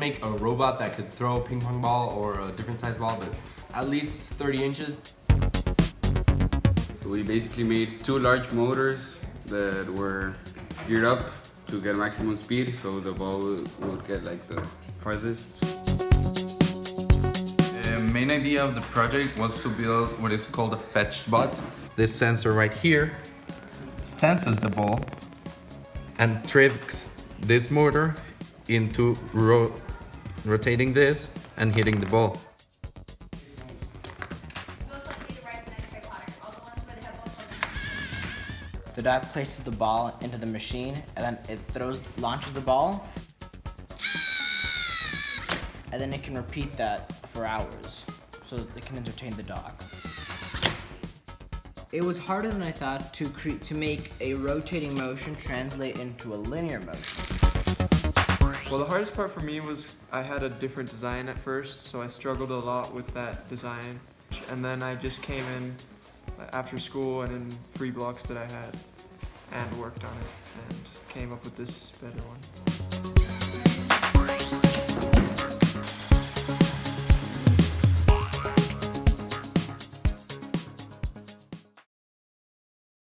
make a robot that could throw a ping pong ball or a different size ball, but at least 30 inches. So we basically made two large motors that were geared up to get maximum speed, so the ball would get like the farthest. The main idea of the project was to build what is called a Fetchbot. This sensor right here senses the ball and tricks this motor into rotating this and hitting the ball. The dog places the ball into the machine and then it launches the ball. And then it can repeat that for hours so that it can entertain the dog. It was harder than I thought to make a rotating motion translate into a linear motion. Well, the hardest part for me was I had a different design at first, so I struggled a lot with that design. And then I just came in after school and in free blocks that I had and worked on it and came up with this better one.